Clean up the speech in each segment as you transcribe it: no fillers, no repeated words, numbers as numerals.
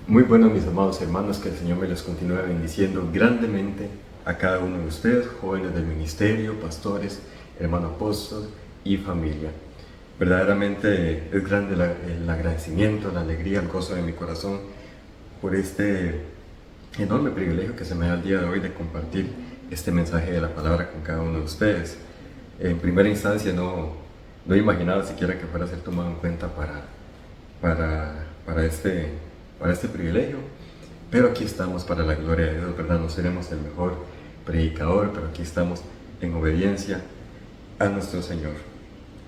Muy buenos mis amados hermanos, que el Señor me les continúe bendiciendo grandemente a cada uno de ustedes, jóvenes del ministerio, pastores, hermano apóstol y familia. Verdaderamente es grande el agradecimiento, la alegría, el gozo de mi corazón por este enorme privilegio que se me da el día de hoy de compartir este mensaje de la palabra con cada uno de ustedes. En primera instancia no imaginaba siquiera que fuera a ser tomado en cuenta para este privilegio, pero aquí estamos para la gloria de Dios, ¿verdad? No seremos el mejor predicador, pero aquí estamos en obediencia a nuestro Señor,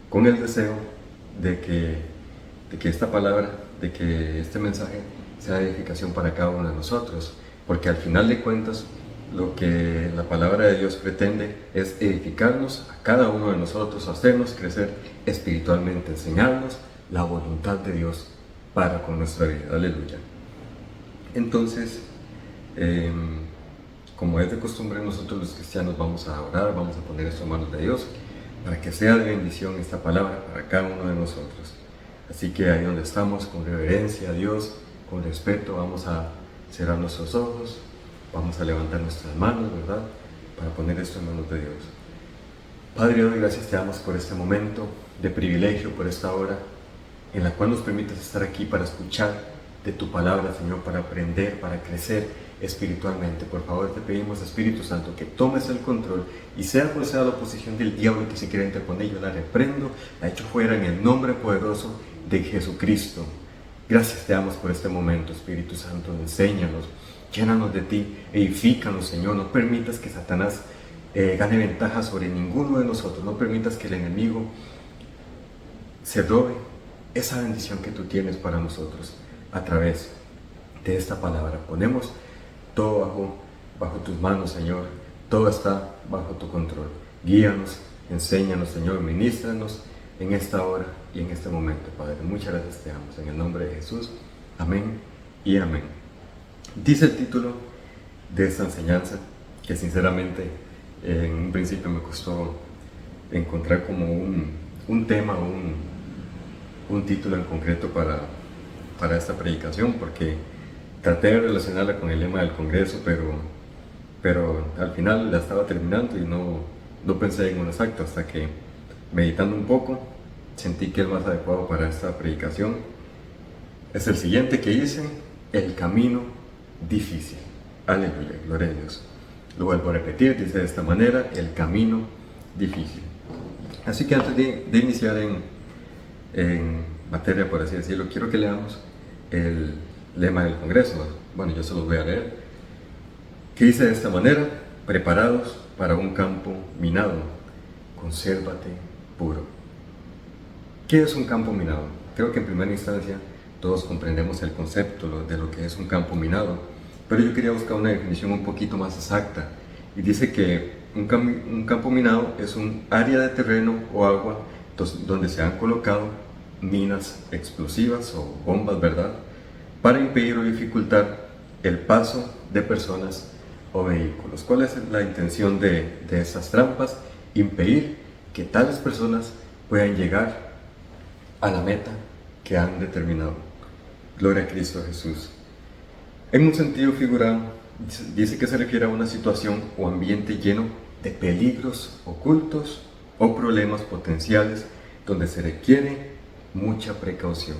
con el deseo de que esta palabra, de que este mensaje sea de edificación para cada uno de nosotros, porque al final de cuentas lo que la palabra de Dios pretende es edificarnos a cada uno de nosotros, hacernos crecer espiritualmente, enseñarnos la voluntad de Dios para con nuestra vida. Aleluya. Entonces, como es de costumbre, nosotros los cristianos vamos a orar, vamos a poner esto en manos de Dios para que sea de bendición esta palabra para cada uno de nosotros. Así que ahí donde estamos, con reverencia a Dios, con respeto, vamos a cerrar nuestros ojos, vamos a levantar nuestras manos, ¿verdad? Para poner esto en manos de Dios. Padre, doy gracias te damos por este momento de privilegio, por esta hora en la cual nos permites estar aquí para escuchar de tu palabra, Señor, para aprender, para crecer espiritualmente. Por favor, te pedimos, Espíritu Santo, que tomes el control y sea cual sea la oposición del diablo que se quiera interponer, yo la reprendo, la echo fuera en el nombre poderoso de Jesucristo. Gracias te damos por este momento, Espíritu Santo, enséñanos, llénanos de ti, edifícanos, Señor, no permitas que Satanás gane ventaja sobre ninguno de nosotros, no permitas que el enemigo se robe esa bendición que tú tienes para nosotros a través de esta palabra. Ponemos todo bajo tus manos, Señor. Todo está bajo tu control. Guíanos, enséñanos, Señor, ministranos en esta hora y en este momento, Padre. Muchas gracias te damos. En el nombre de Jesús. Amén y amén. Dice el título de esta enseñanza, que sinceramente en un principio me costó encontrar como un tema, un título en concreto para esta predicación, porque traté de relacionarla con el lema del Congreso, pero al final la estaba terminando y no pensé en un exacto, hasta que meditando un poco sentí que el más adecuado para esta predicación es el siguiente que dice: el camino difícil. Aleluya, gloria a Dios. Lo vuelvo a repetir, dice de esta manera: el camino difícil. Así que antes de iniciar en materia, por así decirlo, quiero que leamos el lema del Congreso. Bueno, yo se los voy a leer, que dice de esta manera: preparados para un campo minado, consérvate puro. ¿Qué es un campo minado? Creo que en primera instancia todos comprendemos el concepto de lo que es un campo minado, pero yo quería buscar una definición un poquito más exacta, y dice que un campo minado es un área de terreno o agua donde se han colocado minas explosivas o bombas, ¿verdad?, para impedir o dificultar el paso de personas o vehículos. ¿Cuál es la intención de esas trampas? Impedir que tales personas puedan llegar a la meta que han determinado. Gloria a Cristo Jesús. En un sentido figurado, dice que se refiere a una situación o ambiente lleno de peligros ocultos o problemas potenciales donde se requiere mucha precaución.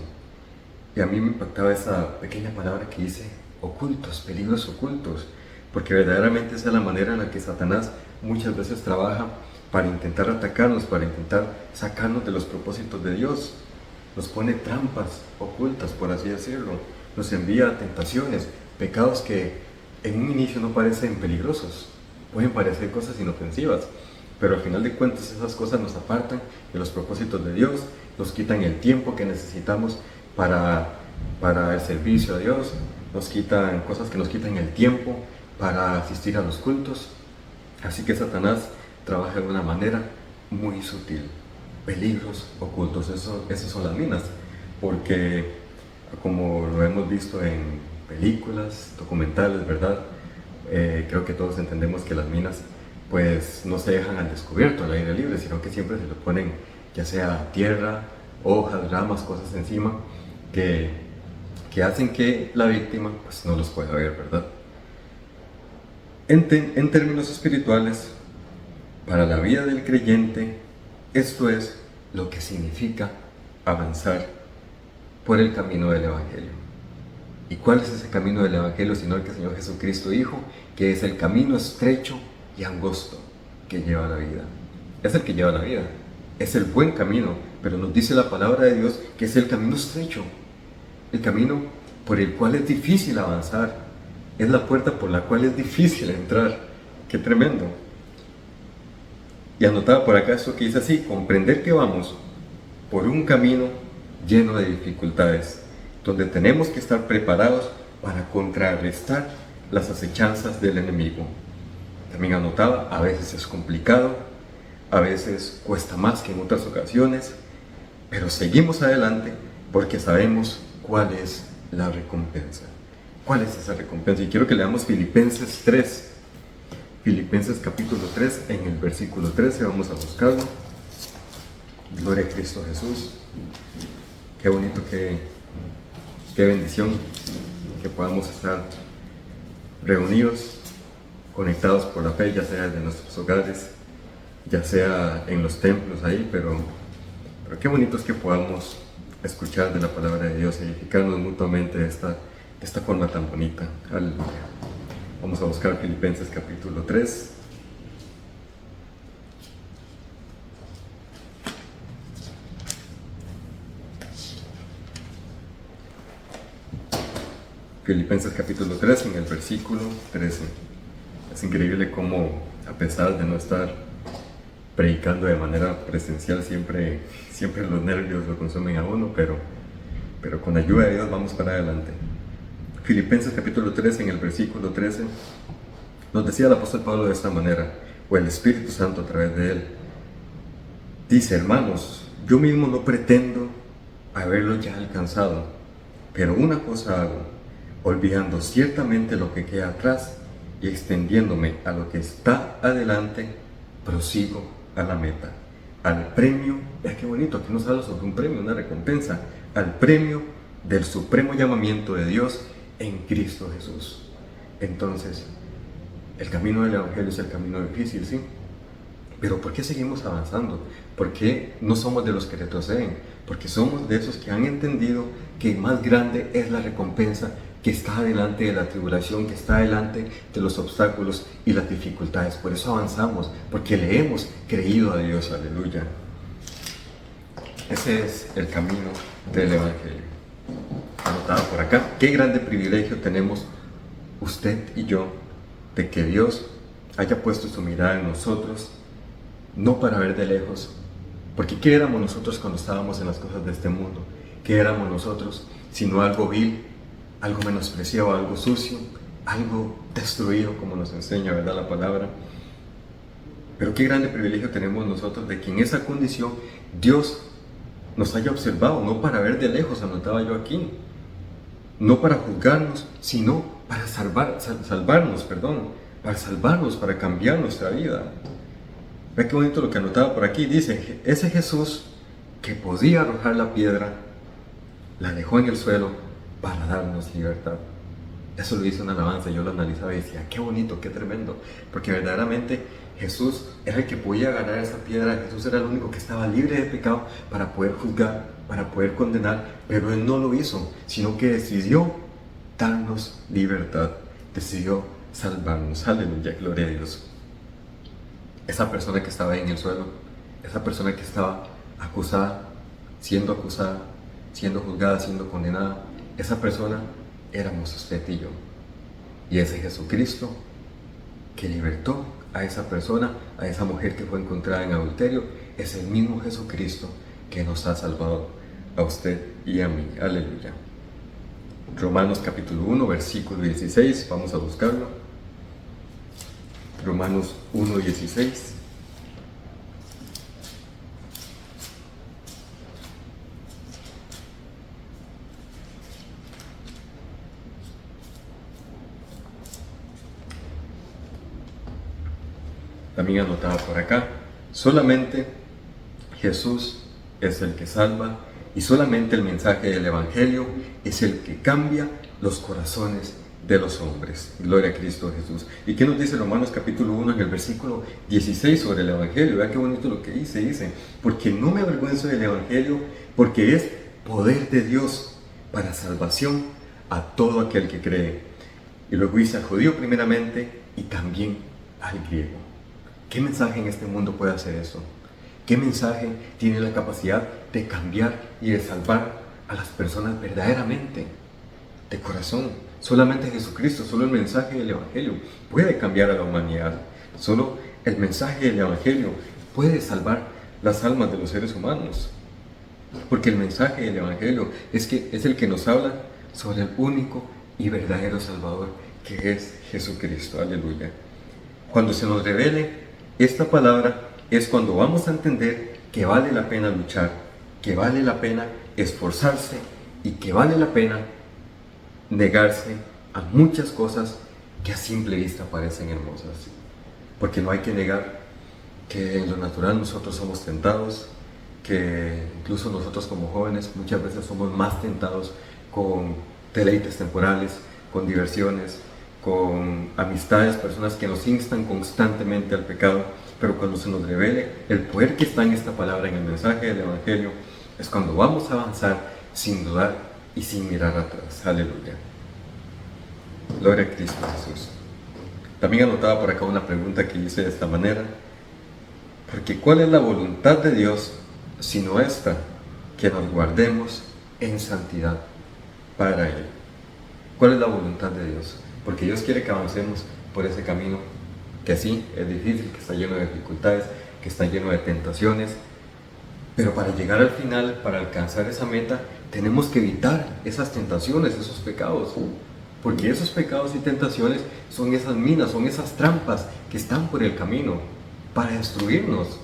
Y a mí me impactaba esa pequeña palabra que dice ocultos, peligros ocultos, porque verdaderamente esa es la manera en la que Satanás muchas veces trabaja para intentar atacarnos, para intentar sacarnos de los propósitos de Dios. Nos pone trampas ocultas, por así decirlo, nos envía tentaciones, pecados que en un inicio no parecen peligrosos, pueden parecer cosas inofensivas, pero al final de cuentas esas cosas nos apartan de los propósitos de Dios, nos quitan el tiempo que necesitamos para el servicio a Dios, nos quitan cosas que nos quitan el tiempo para asistir a los cultos. Así que Satanás trabaja de una manera muy sutil. Peligros ocultos, esas son las minas, porque como lo hemos visto en películas, documentales, ¿verdad? Creo que todos entendemos que las minas pues no se dejan al descubierto, al aire libre, sino que siempre se le ponen ya sea tierra, hojas, ramas, cosas encima que que hacen que la víctima pues no los pueda ver, ¿verdad? En términos espirituales, para la vida del creyente, esto es lo que significa avanzar por el camino del Evangelio. ¿Y cuál es ese camino del Evangelio sino el que el Señor Jesucristo dijo? Que es el camino estrecho y angosto que lleva a la vida. Es el que lleva a la vida. Es el buen camino, pero nos dice la palabra de Dios que es el camino estrecho. El camino por el cual es difícil avanzar. Es la puerta por la cual es difícil entrar. ¡Qué tremendo! Y anotaba por acá esto que dice así: comprender que vamos por un camino lleno de dificultades, donde tenemos que estar preparados para contrarrestar las acechanzas del enemigo. También anotaba, a veces es complicado, a veces cuesta más que en otras ocasiones, pero seguimos adelante porque sabemos cuál es la recompensa. ¿Cuál es esa recompensa? Y quiero que leamos Filipenses 3. Filipenses capítulo 3, en el versículo 13, vamos a buscarlo. Gloria a Cristo Jesús. Qué bonito, qué bendición que podamos estar reunidos, conectados por la fe, ya sea desde nuestros hogares, ya sea en los templos ahí, pero qué bonito es que podamos escuchar de la palabra de Dios, edificarnos mutuamente de esta forma tan bonita. Aleluya. Vamos a buscar Filipenses capítulo 3. Filipenses capítulo 3, en el versículo 13. Es increíble cómo, a pesar de no estar predicando de manera presencial, siempre los nervios lo consumen a uno, pero con ayuda de Dios vamos para adelante. Filipenses capítulo 3, en el versículo 13, nos decía el apóstol Pablo de esta manera, o el Espíritu Santo a través de él. Dice: hermanos, yo mismo no pretendo haberlo ya alcanzado, pero una cosa hago, olvidando ciertamente lo que queda atrás y extendiéndome a lo que está adelante, prosigo a la meta, al premio. Vea qué bonito, aquí nos habla sobre un premio, una recompensa, al premio del supremo llamamiento de Dios en Cristo Jesús. Entonces, el camino del Evangelio es el camino difícil, ¿sí? Pero ¿por qué seguimos avanzando? ¿Por qué no somos de los que retroceden? Porque somos de esos que han entendido que más grande es la recompensa que está delante de la tribulación, que está delante de los obstáculos y las dificultades. Por eso avanzamos, porque le hemos creído a Dios. Aleluya. Ese es el camino del Evangelio. Anotado por acá. Qué grande privilegio tenemos usted y yo de que Dios haya puesto su mirada en nosotros, no para ver de lejos, porque ¿qué éramos nosotros cuando estábamos en las cosas de este mundo? ¿Qué éramos nosotros sino algo vil, algo menospreciado, algo sucio, algo destruido, como nos enseña, ¿verdad?, la palabra? Pero qué grande privilegio tenemos nosotros de que en esa condición Dios nos haya observado, no para ver de lejos, anotaba yo aquí, no para juzgarnos, sino para salvarnos, para cambiar nuestra vida. Ve qué bonito lo que anotaba por aquí. Dice: ese Jesús que podía arrojar la piedra, la dejó en el suelo para darnos libertad. Eso lo hizo una alabanza, yo lo analizaba y decía: qué bonito, qué tremendo, porque verdaderamente Jesús era el que podía agarrar esa piedra. Jesús era el único que estaba libre de pecado para poder juzgar, para poder condenar, pero Él no lo hizo, sino que decidió darnos libertad, decidió salvarnos. Aleluya, gloria a Dios. Esa persona que estaba ahí en el suelo, esa persona que estaba acusada, siendo juzgada, siendo condenada, esa persona éramos usted y yo. Y ese Jesucristo que libertó a esa persona, a esa mujer que fue encontrada en adulterio, es el mismo Jesucristo que nos ha salvado a usted y a mí. Aleluya. Romanos capítulo 1, versículo 16, vamos a buscarlo. Romanos 1, 16. También anotaba por acá: solamente Jesús es el que salva Y solamente el mensaje del Evangelio es el que cambia los corazones de los hombres. Gloria a Cristo Jesús. ¿Y qué nos dice Romanos capítulo 1 en el versículo 16 sobre el Evangelio? Vea qué bonito lo que dice, porque no me avergüenzo del Evangelio, porque es poder de Dios para salvación a todo aquel que cree. Y luego dice al judío primeramente y también al griego. ¿Qué mensaje en este mundo puede hacer eso? ¿Qué mensaje tiene la capacidad de cambiar y de salvar a las personas verdaderamente, de corazón? Solamente Jesucristo, solo el mensaje del Evangelio puede cambiar a la humanidad. Solo el mensaje del Evangelio puede salvar las almas de los seres humanos. Porque el mensaje del Evangelio es el que nos habla sobre el único y verdadero Salvador, que es Jesucristo. Aleluya. Cuando se nos revele esta palabra, es cuando vamos a entender que vale la pena luchar, que vale la pena esforzarse y que vale la pena negarse a muchas cosas que a simple vista parecen hermosas. Porque no hay que negar que en lo natural nosotros somos tentados, que incluso nosotros como jóvenes muchas veces somos más tentados con deleites temporales, con diversiones, con amistades, personas que nos instan constantemente al pecado. Pero cuando se nos revele el poder que está en esta palabra, en el mensaje del Evangelio, es cuando vamos a avanzar sin dudar y sin mirar atrás. Aleluya. Gloria a Cristo Jesús. También anotaba por acá una pregunta que hice de esta manera. Porque ¿cuál es la voluntad de Dios sino esta? Que nos guardemos en santidad para Él. ¿Cuál es la voluntad de Dios? Porque Dios quiere que avancemos por ese camino que sí, es difícil, que está lleno de dificultades, que está lleno de tentaciones, pero para llegar al final, para alcanzar esa meta, tenemos que evitar esas tentaciones, esos pecados, porque esos pecados y tentaciones son esas minas, son esas trampas que están por el camino para destruirnos,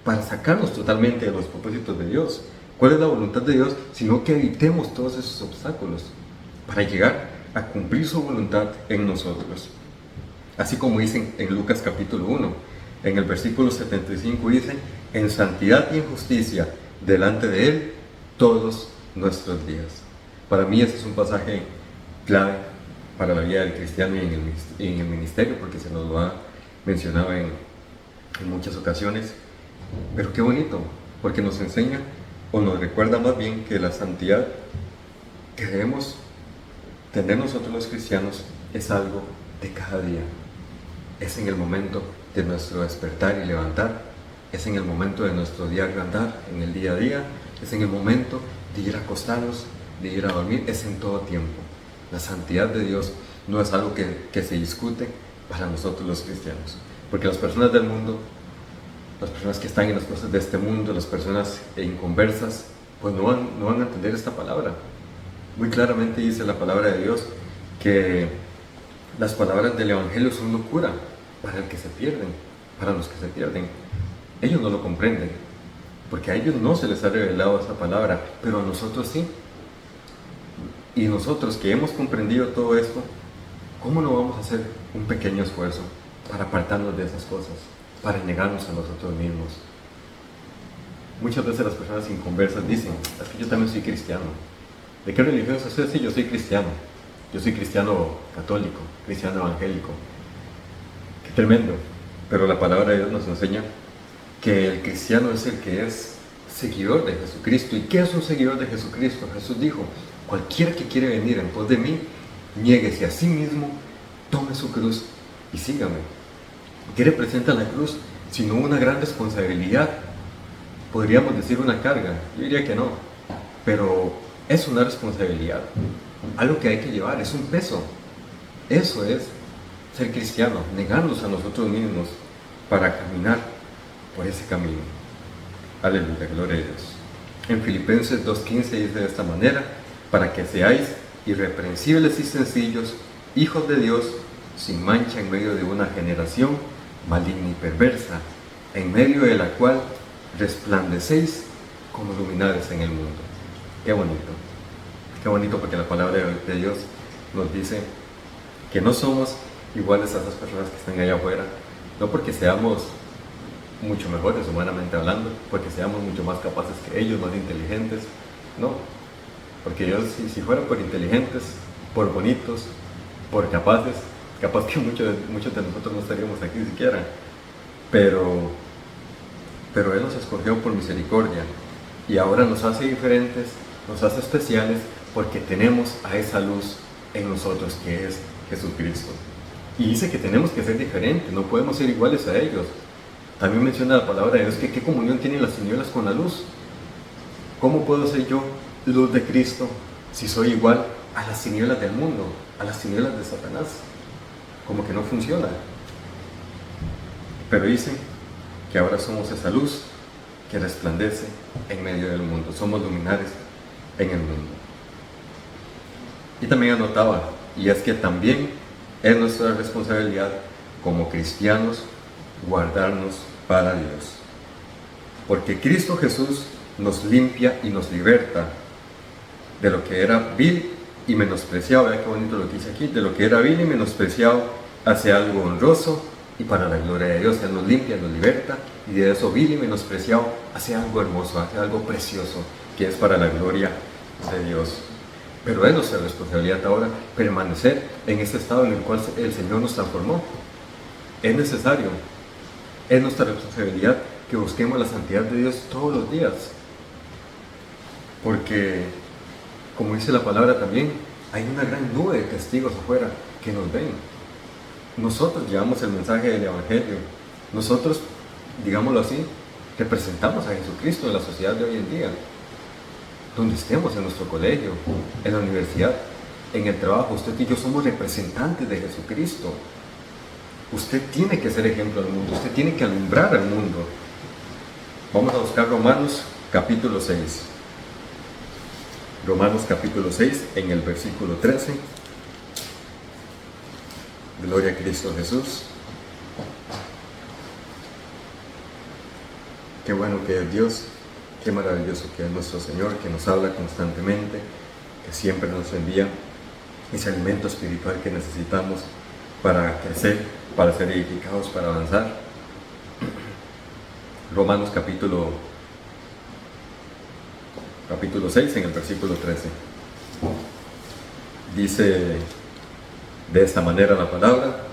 para sacarnos totalmente de los propósitos de Dios. ¿Cuál es la voluntad de Dios? Sino que evitemos todos esos obstáculos para llegar a cumplir su voluntad en nosotros. Así como dicen en Lucas capítulo 1, en el versículo 75 dice, en santidad y en justicia delante de Él todos nuestros días. Para mí ese es un pasaje clave para la vida del cristiano y en el ministerio, porque se nos lo ha mencionado en muchas ocasiones. Pero qué bonito, porque nos enseña o nos recuerda más bien que la santidad que debemos tener nosotros los cristianos es algo de cada día. Es en el momento de nuestro despertar y levantar, es en el momento de nuestro diario andar, en el día a día, es en el momento de ir a acostarnos, de ir a dormir, es en todo tiempo. La santidad de Dios no es algo que se discute para nosotros los cristianos, porque las personas del mundo, las personas que están en las cosas de este mundo, las personas inconversas, pues no van a entender esta palabra. Muy claramente dice la palabra de Dios que las palabras del Evangelio son locura para los que se pierden. Ellos no lo comprenden, porque a ellos no se les ha revelado esa palabra, pero a nosotros sí. Y nosotros que hemos comprendido todo esto, ¿cómo no vamos a hacer un pequeño esfuerzo para apartarnos de esas cosas, para negarnos a nosotros mismos? Muchas veces las personas inconversas dicen, es que yo también soy cristiano. ¿De qué religión sos? Sí, yo soy cristiano. Yo soy cristiano católico, cristiano evangélico. Qué tremendo. Pero la palabra de Dios nos enseña que el cristiano es el que es seguidor de Jesucristo. ¿Y qué es un seguidor de Jesucristo? Jesús dijo, cualquiera que quiere venir en pos de mí, niéguese a sí mismo, tome su cruz y sígame. ¿Qué representa la cruz? Sino una gran responsabilidad. Podríamos decir una carga. Yo diría que no. Pero es una responsabilidad. Algo que hay que llevar, es un peso. Eso es ser cristiano, negarnos a nosotros mismos para caminar por ese camino. Aleluya, gloria a Dios. En Filipenses 2:15 dice de esta manera, para que seáis irreprensibles y sencillos, hijos de Dios, sin mancha en medio de una generación maligna y perversa, en medio de la cual resplandecéis como luminares en el mundo. Qué bonito porque la palabra de Dios nos dice que no somos iguales a esas personas que están allá afuera, no porque seamos mucho mejores humanamente hablando, porque seamos mucho más capaces que ellos, más inteligentes, No, porque Dios, si fuera por inteligentes, por bonitos, por capaces, capaz que muchos de nosotros no estaríamos aquí siquiera, pero Él nos escogió por misericordia y ahora nos hace diferentes, nos hace especiales porque tenemos a esa luz en nosotros que es Jesucristo. Y dice que tenemos que ser diferentes, no podemos ser iguales a ellos. También menciona la palabra de Dios que qué comunión tienen las tinieblas con la luz. ¿Cómo puedo ser yo luz de Cristo si soy igual a las tinieblas del mundo, a las tinieblas de Satanás? Como que no funciona. Pero dice que ahora somos esa luz que resplandece en medio del mundo. Somos luminares en el mundo. Y también anotaba, y es que también es nuestra responsabilidad como cristianos guardarnos para Dios. Porque Cristo Jesús nos limpia y nos liberta de lo que era vil y menospreciado. Vean qué bonito lo que dice aquí. De lo que era vil y menospreciado hace algo honroso y para la gloria de Dios. Él nos limpia, nos liberta, y de eso vil y menospreciado hace algo hermoso, hace algo precioso, que es para la gloria de Dios. Pero es nuestra responsabilidad ahora permanecer en este estado en el cual el Señor nos transformó. Es necesario, es nuestra responsabilidad que busquemos la santidad de Dios todos los días. Porque, como dice la palabra también, hay una gran nube de testigos afuera que nos ven. Nosotros llevamos el mensaje del Evangelio. Nosotros, digámoslo así, representamos a Jesucristo en la sociedad de hoy en día. Donde estemos, en nuestro colegio, en la universidad, en el trabajo, usted y yo somos representantes de Jesucristo. Usted tiene que ser ejemplo al mundo, usted tiene que alumbrar al mundo. Vamos a buscar Romanos capítulo 6. Romanos capítulo 6, en el versículo 13. Gloria a Cristo Jesús. Qué bueno que es Dios, qué maravilloso que es nuestro Señor, que nos habla constantemente, que siempre nos envía ese alimento espiritual que necesitamos para crecer, para ser edificados, para avanzar. Romanos capítulo 6, en el versículo 13. Dice de esta manera la palabra: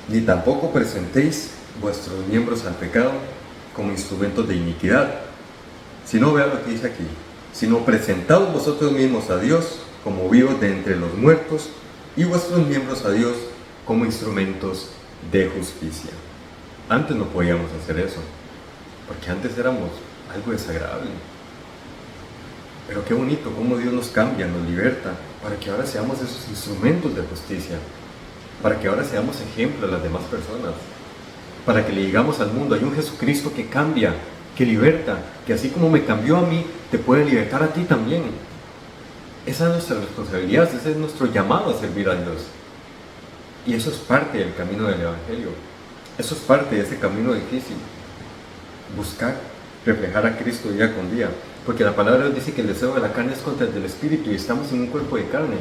ni tampoco presentéis vuestros miembros al pecado como instrumentos de iniquidad, sino, vean lo que dice aquí, sino presentaos vosotros mismos a Dios como vivos de entre los muertos, y vuestros miembros a Dios como instrumentos de justicia. Antes no podíamos hacer eso, porque antes éramos algo desagradable. Pero qué bonito cómo Dios nos cambia, nos liberta, para que ahora seamos esos instrumentos de justicia, para que ahora seamos ejemplo a las demás personas, para que le digamos al mundo, hay un Jesucristo que cambia, que liberta, que así como me cambió a mí, te puede libertar a ti también. Esa es nuestra responsabilidad, ese es nuestro llamado a servir a Dios. Y eso es parte del camino del Evangelio, eso es parte de ese camino difícil, buscar reflejar a Cristo día con día. Porque la palabra dice que el deseo de la carne es contra el del Espíritu, y estamos en un cuerpo de carne.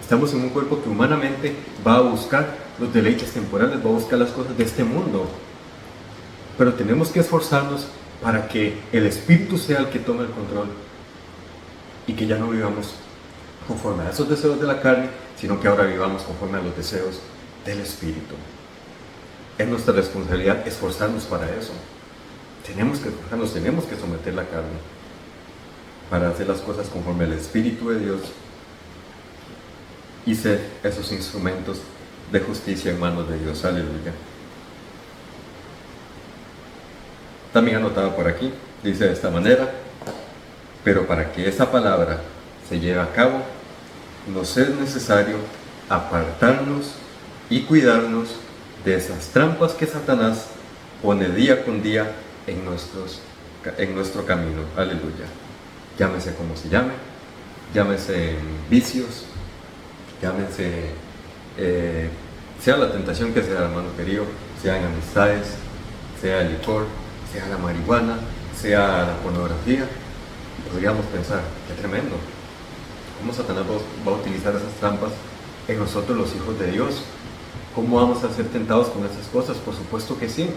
Estamos en un cuerpo que humanamente va a buscar los deleites temporales, va a buscar las cosas de este mundo. Pero tenemos que esforzarnos para que el Espíritu sea el que tome el control y que ya no vivamos conforme a esos deseos de la carne, sino que ahora vivamos conforme a los deseos del Espíritu. Es nuestra responsabilidad esforzarnos para eso. Tenemos que esforzarnos, tenemos que someter la carne para hacer las cosas conforme al Espíritu de Dios y ser esos instrumentos de justicia en manos de Dios. Aleluya. También anotado por aquí, dice de esta manera: pero para que esa palabra se lleve a cabo, nos es necesario apartarnos y cuidarnos de esas trampas que Satanás pone día con día en nuestro camino. Aleluya. Llámese como se llame, llámese vicios, llámese, sea la tentación que sea, hermano querido, sean amistades, sea el licor, sea la marihuana, sea la pornografía. Podríamos pensar, qué tremendo, cómo Satanás va a utilizar esas trampas en nosotros los hijos de Dios. ¿Cómo vamos a ser tentados con esas cosas? Por supuesto que sí,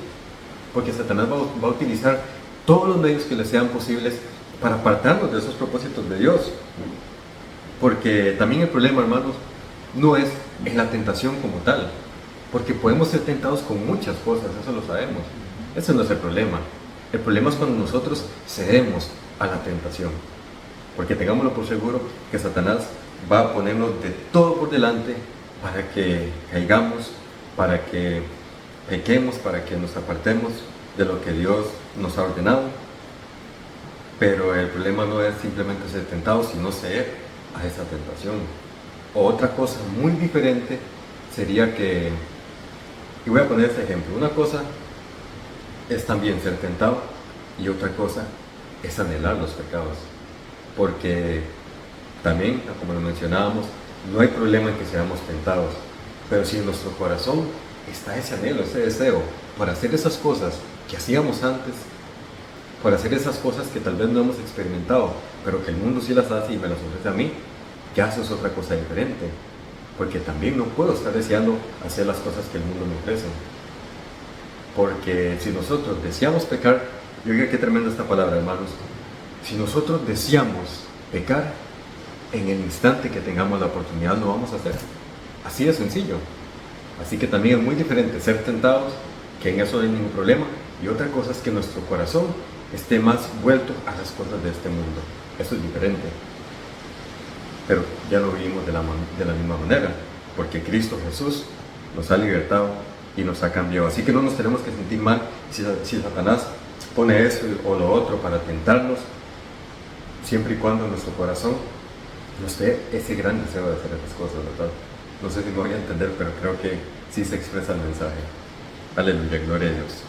porque Satanás va a utilizar todos los medios que le sean posibles para apartarnos de esos propósitos de Dios. Porque también el problema, hermanos, no es en la tentación como tal, porque podemos ser tentados con muchas cosas, eso lo sabemos. Ese no es el problema. El problema es cuando nosotros cedemos a la tentación, porque tengámoslo por seguro que Satanás va a ponernos de todo por delante para que caigamos, para que pequemos, para que nos apartemos de lo que Dios nos ha ordenado. Pero el problema no es simplemente ser tentados, sino ceder a esa tentación. O otra cosa muy diferente sería que, y voy a poner este ejemplo, una cosa es también ser tentado y otra cosa es anhelar los pecados. Porque también, como lo mencionábamos, no hay problema en que seamos tentados, pero si en nuestro corazón está ese anhelo, ese deseo para hacer esas cosas que hacíamos antes, para hacer esas cosas que tal vez no hemos experimentado, pero que el mundo sí las hace y me las ofrece a mí, ya eso es otra cosa diferente, porque también no puedo estar deseando hacer las cosas que el mundo me ofrece. Porque si nosotros deseamos pecar, yo digo qué tremenda esta palabra, hermanos, si nosotros deseamos pecar, en el instante que tengamos la oportunidad lo vamos a hacer. Así de sencillo. Así que también es muy diferente ser tentados, que en eso no hay ningún problema, y otra cosa es que nuestro corazón esté más vuelto a las cosas de este mundo. Eso es diferente. Pero ya lo vivimos de la misma manera, porque Cristo Jesús nos ha libertado y nos ha cambiado. Así que no nos tenemos que sentir mal si Satanás pone eso o lo otro para tentarnos, siempre y cuando nuestro corazón nos dé ese gran deseo de hacer esas cosas, ¿verdad? No sé si me voy a entender, pero creo que sí se expresa el mensaje. Aleluya, gloria a Dios.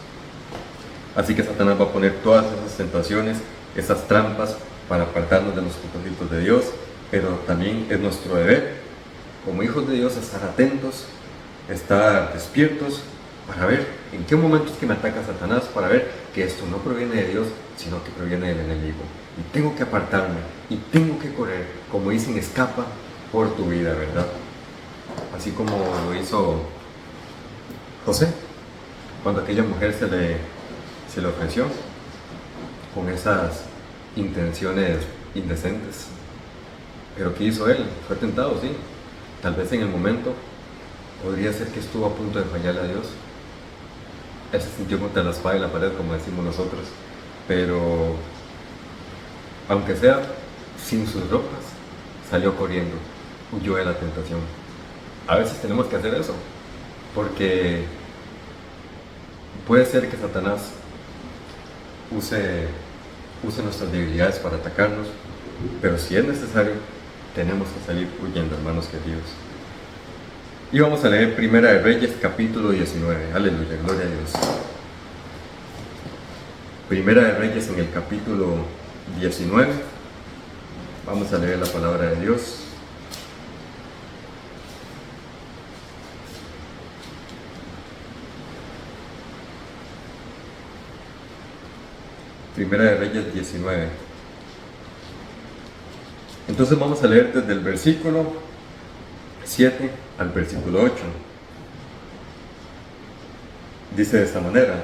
Así que Satanás va a poner todas esas tentaciones, esas trampas para apartarnos de los propósitos de Dios, pero también es nuestro deber, como hijos de Dios, estar atentos, estar despiertos para ver en qué momentos que me ataca Satanás, para ver que esto no proviene de Dios, sino que proviene del enemigo. Y tengo que apartarme, y tengo que correr, como dicen, escapa por tu vida, ¿verdad? Así como lo hizo José, cuando aquella mujer se le ofreció con esas intenciones indecentes. Pero ¿qué hizo él? Fue tentado, sí. Tal vez en el momento podría ser que estuvo a punto de fallarle a Dios. Él se sintió contra la espada y la pared, como decimos nosotros. Pero, aunque sea sin sus ropas, salió corriendo, huyó de la tentación. A veces tenemos que hacer eso, porque puede ser que Satanás use nuestras debilidades para atacarnos, pero si es necesario, tenemos que salir huyendo, hermanos queridos. Y vamos a leer Primera de Reyes, capítulo 19. Aleluya, gloria a Dios. Primera de Reyes en el capítulo 19. Vamos a leer la palabra de Dios. Primera de Reyes 19. Entonces vamos a leer desde el versículo 7 al versículo 8. Dice de esta manera: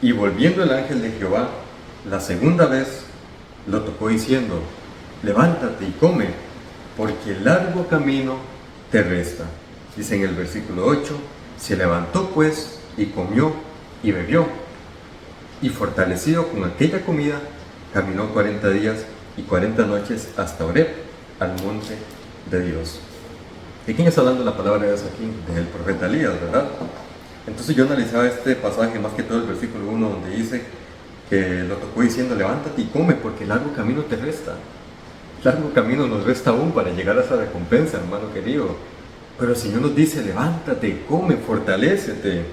y volviendo el ángel de Jehová la segunda vez, lo tocó diciendo: levántate y come, porque largo camino te resta. Dice en el versículo 8: se levantó pues y comió y bebió, y fortalecido con aquella comida, caminó 40 días y 40 noches hasta Horeb, al monte de Dios. ¿De quién está hablando la palabra de Dios aquí? Del profeta Elías, ¿verdad? Entonces yo analizaba este pasaje, más que todo el versículo 1, donde dice que lo tocó diciendo: levántate y come, porque largo camino te resta. Largo camino nos resta aún para llegar a esa recompensa, hermano querido. Pero el Señor nos dice: levántate, come, fortalécete.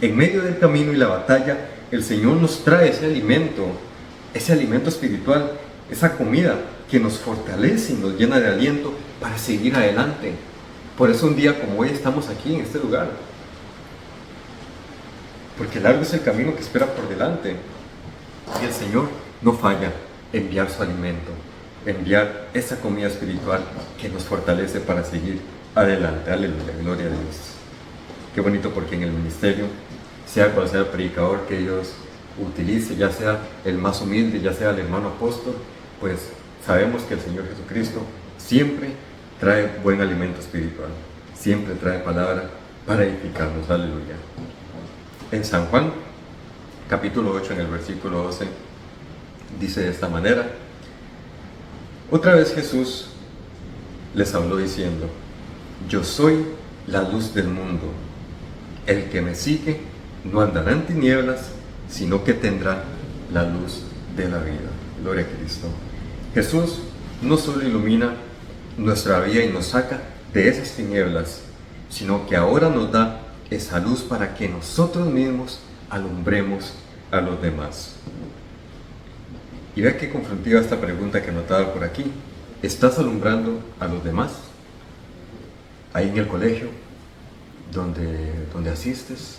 En medio del camino y la batalla, el Señor nos trae ese alimento espiritual, esa comida que nos fortalece y nos llena de aliento para seguir adelante. Por eso un día como hoy estamos aquí en este lugar, porque largo es el camino que espera por delante, y el Señor no falla en enviar su alimento, enviar esa comida espiritual que nos fortalece para seguir adelante. Aleluya, gloria a Dios. Qué bonito, porque en el ministerio, sea cual sea el predicador que Dios utilice, ya sea el más humilde, ya sea el hermano apóstol, pues sabemos que el Señor Jesucristo siempre trae buen alimento espiritual, siempre trae palabra para edificarnos. Aleluya. En San Juan, capítulo 8, en el versículo 12, dice de esta manera: otra vez Jesús les habló diciendo: yo soy la luz del mundo. El que me sigue no andará en tinieblas, sino que tendrá la luz de la vida. Gloria a Cristo. Jesús no solo ilumina nuestra vida y nos saca de esas tinieblas, sino que ahora nos da esa luz para que nosotros mismos alumbremos a los demás. Y vea qué confrontiva esta pregunta que anotaba por aquí. ¿Estás alumbrando a los demás? Ahí en el colegio, donde asistes,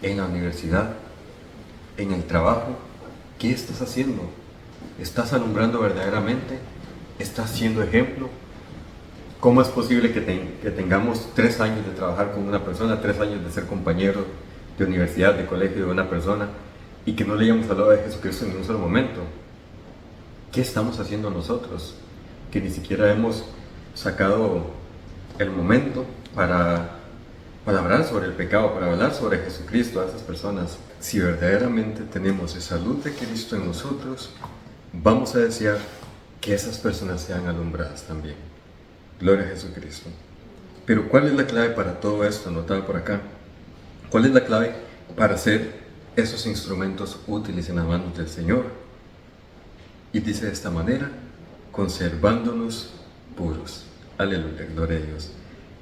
en la universidad, en el trabajo, ¿qué estás haciendo? ¿Estás alumbrando verdaderamente? ¿Estás siendo ejemplo? ¿Cómo es posible que tengamos 3 años de trabajar con una persona, 3 años de ser compañeros de universidad, de colegio de una persona, y que no le hayamos hablado de Jesucristo en un solo momento? ¿Qué estamos haciendo nosotros? Que ni siquiera hemos sacado el momento para hablar sobre el pecado, para hablar sobre Jesucristo a esas personas. Si verdaderamente tenemos esa luz de Cristo en nosotros, vamos a desear que esas personas sean alumbradas también. Gloria a Jesucristo. Pero ¿cuál es la clave para todo esto anotado por acá? ¿Cuál es la clave para hacer esos instrumentos útiles en las manos del Señor? Y dice de esta manera: conservándonos puros. Aleluya, gloria a Dios.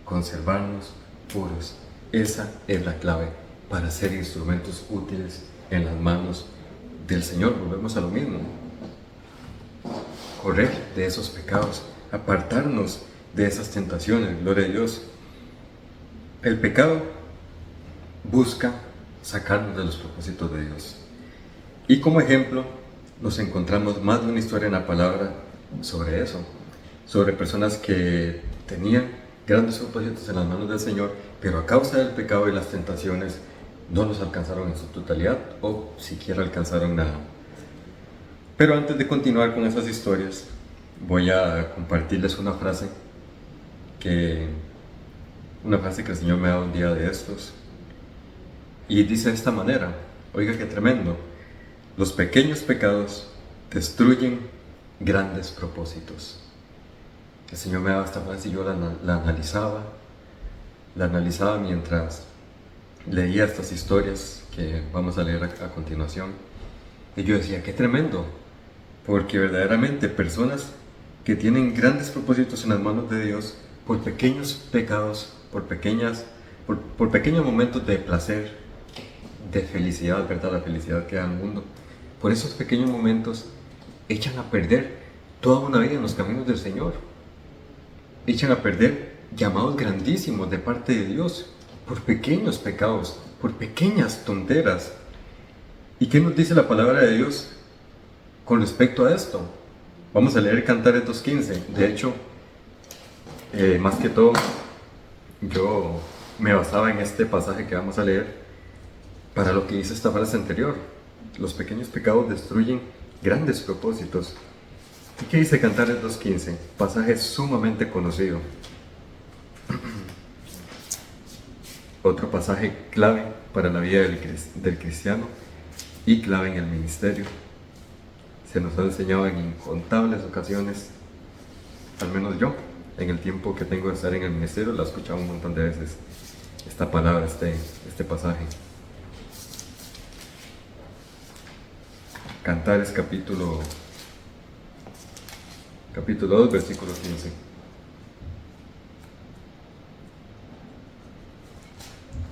Conservarnos puros. Esa es la clave para ser instrumentos útiles en las manos del Señor. Volvemos a lo mismo. Correr de esos pecados, apartarnos de esas tentaciones. Gloria a Dios. El pecado busca sacarnos de los propósitos de Dios. Y como ejemplo, nos encontramos más de una historia en la palabra sobre eso, sobre personas que tenían grandes propósitos en las manos del Señor, pero a causa del pecado y las tentaciones no los alcanzaron en su totalidad o siquiera alcanzaron nada. Pero antes de continuar con esas historias, voy a compartirles una frase que el Señor me ha dado un día de estos, y dice de esta manera. Oiga qué tremendo: los pequeños pecados destruyen grandes propósitos. El Señor me daba esta frase y yo la analizaba mientras leía estas historias que vamos a leer a continuación. Y yo decía, qué tremendo, porque verdaderamente personas que tienen grandes propósitos en las manos de Dios, por pequeños pecados, por pequeños momentos de placer, de felicidad, ¿verdad? La felicidad que da el mundo, por esos pequeños momentos echan a perder toda una vida en los caminos del Señor. Echan a perder llamados grandísimos de parte de Dios por pequeños pecados, por pequeñas tonteras. ¿Y qué nos dice la palabra de Dios con respecto a esto? Vamos a leer Cantares 2:15. De hecho, más que todo, yo me basaba en este pasaje que vamos a leer para lo que dice esta frase anterior: los pequeños pecados destruyen grandes propósitos. ¿Y qué dice Cantares 2:15? Pasaje sumamente conocido. Otro pasaje clave para la vida del cristiano y clave en el ministerio. Se nos ha enseñado en incontables ocasiones, al menos yo, en el tiempo que tengo de estar en el ministerio, la he escuchado un montón de veces, esta palabra, este pasaje. Cantares capítulo 2, versículo 15.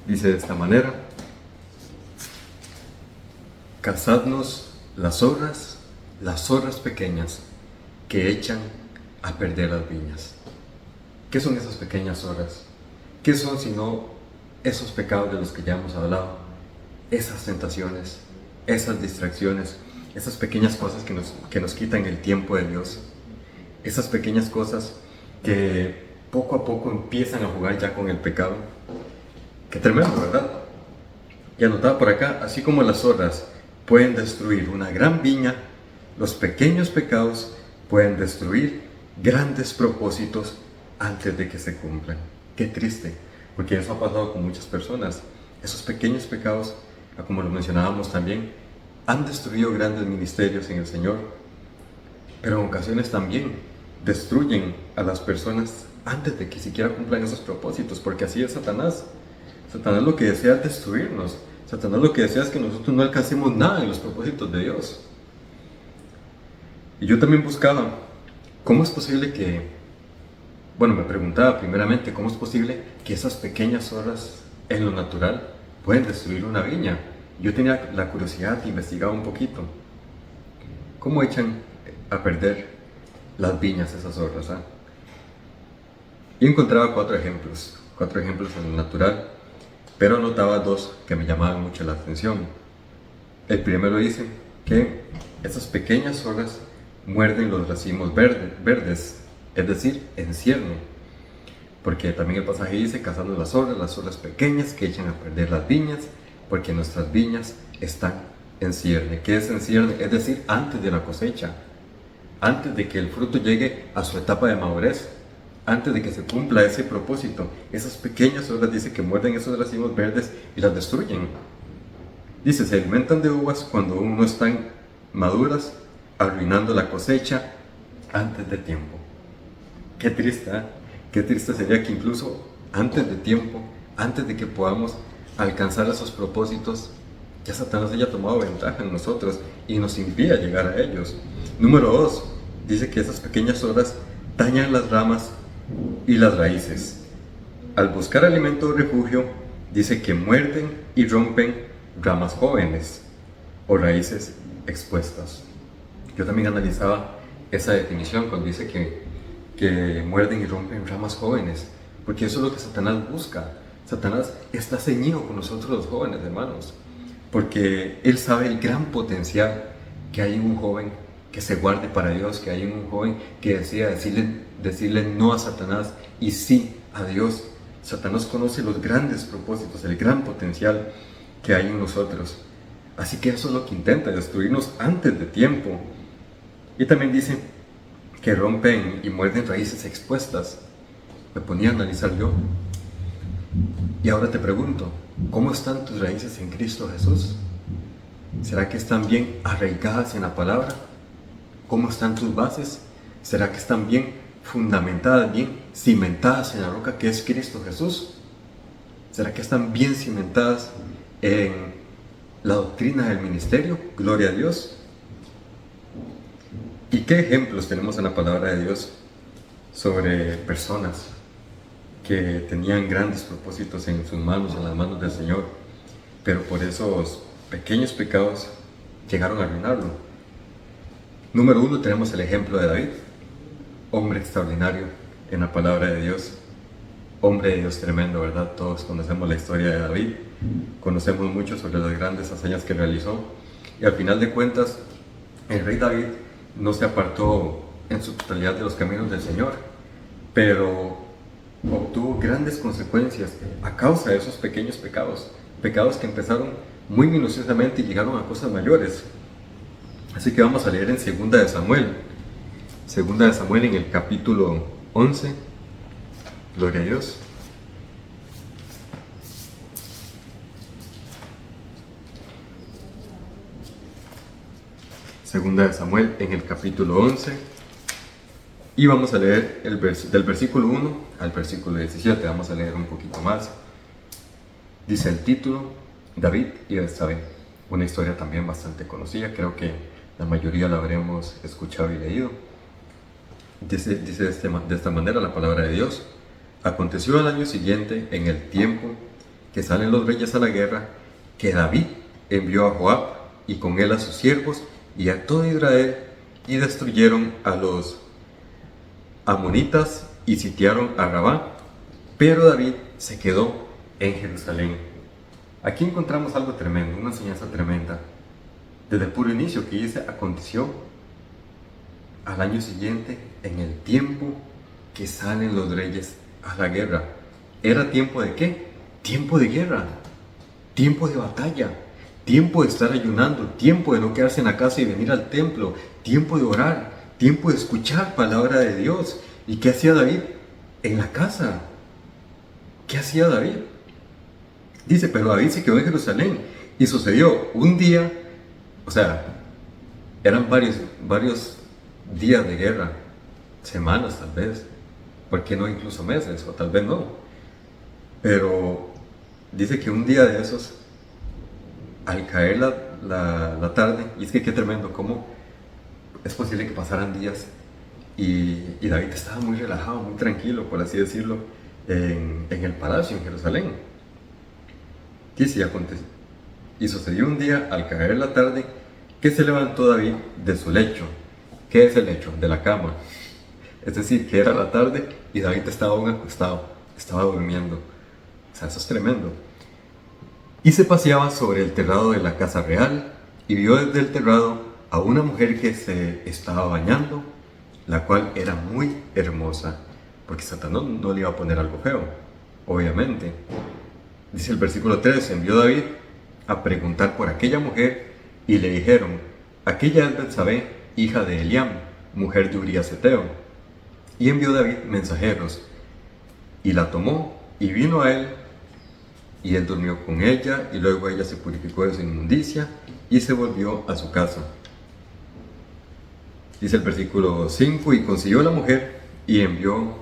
Dice de esta manera: cazadnos las zorras pequeñas que echan a perder las viñas. ¿Qué son esas pequeñas zorras? ¿Qué son sino esos pecados de los que ya hemos hablado? Esas tentaciones, esas distracciones, esas pequeñas cosas que nos quitan el tiempo de Dios. Esas pequeñas cosas que poco a poco empiezan a jugar ya con el pecado. Qué tremendo, ¿verdad? Y anotaba por acá: así como las zorras pueden destruir una gran viña, los pequeños pecados pueden destruir grandes propósitos antes de que se cumplan. Qué triste, porque eso ha pasado con muchas personas. Esos pequeños pecados, como lo mencionábamos también, han destruido grandes ministerios en el Señor, pero en ocasiones también destruyen a las personas antes de que siquiera cumplan esos propósitos, porque así es Satanás. Satanás lo que desea es destruirnos. Satanás lo que desea es que nosotros no alcancemos nada en los propósitos de Dios. Y yo también buscaba, ¿cómo es posible me preguntaba primeramente, ¿cómo es posible que esas pequeñas horas en lo natural pueden destruir una viña? Yo tenía la curiosidad de investigar un poquito. ¿Cómo echan a perder las viñas esas horas? Y encontraba cuatro ejemplos en lo natural, pero notaba dos que me llamaban mucho la atención. El primero dice que esas pequeñas horas muerden los racimos verdes, es decir, en cierne. Porque también el pasaje dice, cazando las horas pequeñas que echan a perder las viñas, porque nuestras viñas están en cierne. ¿Qué es en cierne? Es decir, antes de la cosecha, antes de que el fruto llegue a su etapa de madurez, antes de que se cumpla ese propósito. Esas pequeñas horas dice que muerden esos racimos verdes y las destruyen. Dice, se alimentan de uvas cuando aún no están maduras, arruinando la cosecha antes de tiempo. Qué triste, ¿eh? Qué triste sería que incluso antes de tiempo, antes de que podamos alcanzar esos propósitos, ya Satanás haya tomado ventaja en nosotros y nos impida llegar a ellos. Número 2, dice que esas pequeñas horas dañan las ramas y las raíces. Al buscar alimento o refugio, dice que muerden y rompen ramas jóvenes o raíces expuestas. Yo también analizaba esa definición cuando dice que muerden y rompen ramas jóvenes, porque eso es lo que Satanás busca. Satanás está ceñido con nosotros los jóvenes, hermanos, porque él sabe el gran potencial que hay en un joven que se guarde para Dios, que hay en un joven que decida decirle no a Satanás y sí a Dios. Satanás conoce los grandes propósitos, el gran potencial que hay en nosotros. Así que eso es lo que intenta, destruirnos antes de tiempo. Y también dice que rompen y muerden raíces expuestas. Me ponía a analizar yo. Y ahora te pregunto, ¿cómo están tus raíces en Cristo Jesús? ¿Será que están bien arraigadas en la palabra? ¿Cómo están tus bases? ¿Será que están bien fundamentadas, bien cimentadas en la roca que es Cristo Jesús? ¿Será que están bien cimentadas en la doctrina del ministerio? Gloria a Dios. ¿Y qué ejemplos tenemos en la palabra de Dios sobre personas que tenían grandes propósitos en sus manos, en las manos del Señor, pero por esos pequeños pecados llegaron a arruinarlo? Número 1, tenemos el ejemplo de David, hombre extraordinario en la palabra de Dios, hombre de Dios tremendo, ¿verdad? Todos conocemos la historia de David, conocemos mucho sobre las grandes hazañas que realizó, y al final de cuentas, el rey David no se apartó en su totalidad de los caminos del Señor, pero obtuvo grandes consecuencias a causa de esos pequeños pecados, pecados que empezaron muy minuciosamente y llegaron a cosas mayores. Así que vamos a leer en Segunda de Samuel en el capítulo 11, gloria a Dios. Segunda de Samuel en el capítulo 11, y vamos a leer del versículo 1 al versículo 17, vamos a leer un poquito más. Dice el título, David y Betsabé, una historia también bastante conocida, creo que la mayoría la habremos escuchado y leído. Dice de esta manera la palabra de Dios: aconteció al año siguiente, en el tiempo que salen los reyes a la guerra, que David envió a Joab y con él a sus siervos y a todo Israel, y destruyeron a los amonitas y sitiaron a Rabá, pero David se quedó en Jerusalén. Aquí encontramos algo tremendo, una enseñanza tremenda. Desde el puro inicio, que dice, aconteció al año siguiente, en el tiempo que salen los reyes a la guerra. ¿Era tiempo de qué? Tiempo de guerra, tiempo de batalla, tiempo de estar ayunando, tiempo de no quedarse en la casa y venir al templo, tiempo de orar, tiempo de escuchar palabra de Dios. ¿Y qué hacía David? En la casa. ¿Qué hacía David? Dice, pero David se quedó en Jerusalén y sucedió un día, o sea, eran varios días de guerra, semanas tal vez, ¿por qué no incluso meses? O tal vez no. Pero dice que un día de esos, al caer la tarde, y es que qué tremendo, cómo es posible que pasaran días y David estaba muy relajado, muy tranquilo, por así decirlo, en el palacio en Jerusalén. Dice, y sucedió un día, al caer la tarde, que se levantó David de su lecho. ¿Qué es el lecho? De la cama. Es decir, que era la tarde y David estaba aún acostado, estaba durmiendo. O sea, eso es tremendo. Y se paseaba sobre el terrado de la casa real y vio desde el terrado a una mujer que se estaba bañando, la cual era muy hermosa, porque Satanás no le iba a poner algo feo, obviamente. Dice el versículo 3, envió David a preguntar por aquella mujer y le dijeron, aquella es Betsabé, hija de Eliam, mujer de Urías Heteo. Y envió David mensajeros y la tomó y vino a él y él durmió con ella y luego ella se purificó de su inmundicia y se volvió a su casa. Dice el versículo 5, y consiguió la mujer y envió